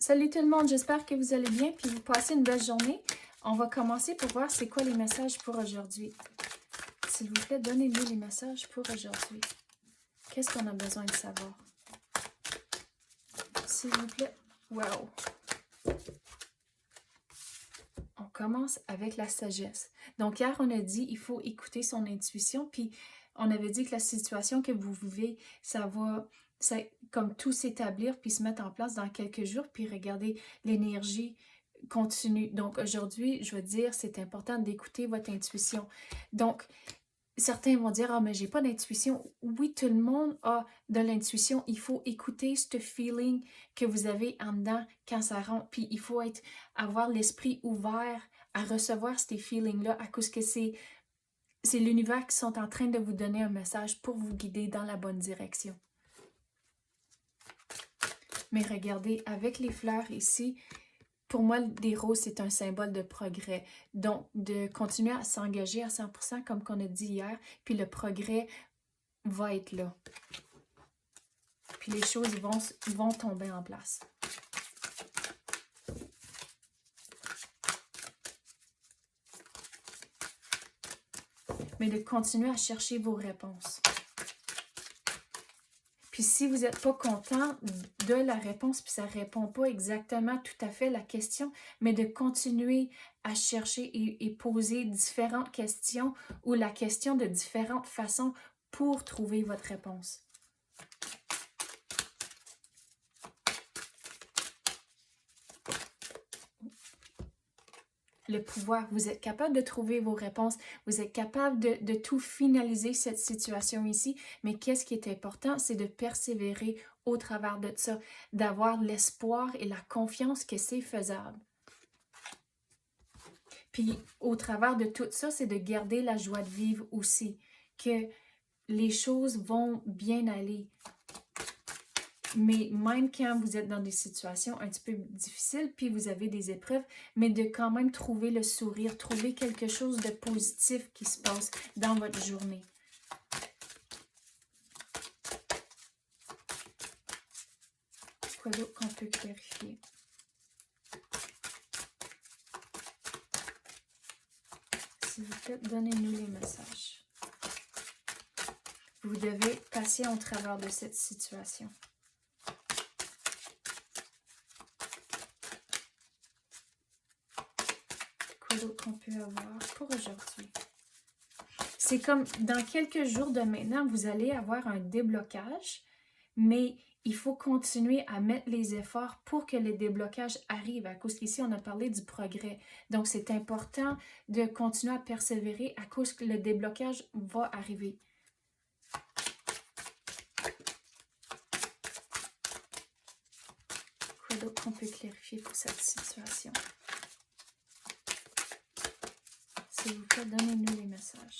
Salut tout le monde, j'espère que vous allez bien puis vous passez une belle journée. On va commencer pour voir c'est quoi les messages pour aujourd'hui. S'il vous plaît, donnez-nous les messages pour aujourd'hui. Qu'est-ce qu'on a besoin de savoir? S'il vous plaît. Wow! On commence avec la sagesse. Donc hier, on a dit il faut écouter son intuition, puis on avait dit que la situation que vous vivez, ça va comme tout s'établir puis se mettre en place dans quelques jours, puis regardez l'énergie continue. Donc aujourd'hui, je veux dire, c'est important d'écouter votre intuition. Donc, certains vont dire, ah, mais j'ai pas d'intuition. Oui, tout le monde a de l'intuition. Il faut écouter ce feeling que vous avez en dedans quand ça rentre. Puis il faut avoir l'esprit ouvert à recevoir ces feelings-là à cause que c'est l'univers qui sont en train de vous donner un message pour vous guider dans la bonne direction. Mais regardez, avec les fleurs ici, pour moi, des roses, c'est un symbole de progrès. Donc, de continuer à s'engager à 100%, comme qu'on a dit hier, puis le progrès va être là. Puis les choses vont tomber en place. Mais de continuer à chercher vos réponses. Puis si vous n'êtes pas content de la réponse, puis ça ne répond pas exactement tout à fait la question, mais de continuer à chercher et poser différentes questions ou la question de différentes façons pour trouver votre réponse. Le pouvoir, vous êtes capable de trouver vos réponses, vous êtes capable de tout finaliser cette situation ici, mais qu'est-ce qui est important, c'est de persévérer au travers de ça, d'avoir l'espoir et la confiance que c'est faisable. Puis au travers de tout ça, c'est de garder la joie de vivre aussi, que les choses vont bien aller. Mais même quand vous êtes dans des situations un petit peu difficiles, puis vous avez des épreuves, mais de quand même trouver le sourire, trouver quelque chose de positif qui se passe dans votre journée. Quoi d'autre qu'on peut clarifier? S'il vous plaît, donnez-nous les messages. Vous devez passer au travers de cette situation. Qu'on peut avoir pour aujourd'hui. C'est comme dans quelques jours de maintenant, vous allez avoir un déblocage, mais il faut continuer à mettre les efforts pour que le déblocage arrive, à cause qu'ici, on a parlé du progrès. Donc, c'est important de continuer à persévérer à cause que le déblocage va arriver. Quoi d'autre qu'on peut clarifier pour cette situation? S'il vous plaît, donnez-nous les messages.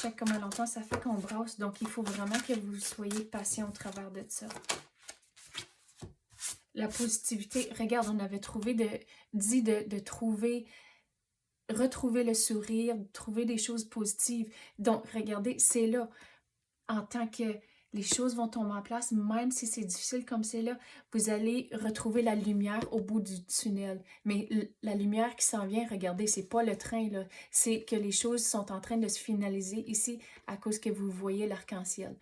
Check comment longtemps ça fait qu'on brasse, donc il faut vraiment que vous soyez patient au travers de ça. La positivité, regarde, on avait dit de retrouver le sourire, de trouver des choses positives. Donc, regardez, c'est là, en tant que les choses vont tomber en place, même si c'est difficile comme c'est là, vous allez retrouver la lumière au bout du tunnel. Mais la lumière qui s'en vient, regardez, c'est pas le train, là. C'est que les choses sont en train de se finaliser ici à cause que vous voyez l'arc-en-ciel.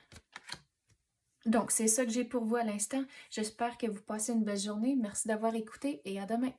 Donc, c'est ça que j'ai pour vous à l'instant. J'espère que vous passez une belle journée. Merci d'avoir écouté et à demain.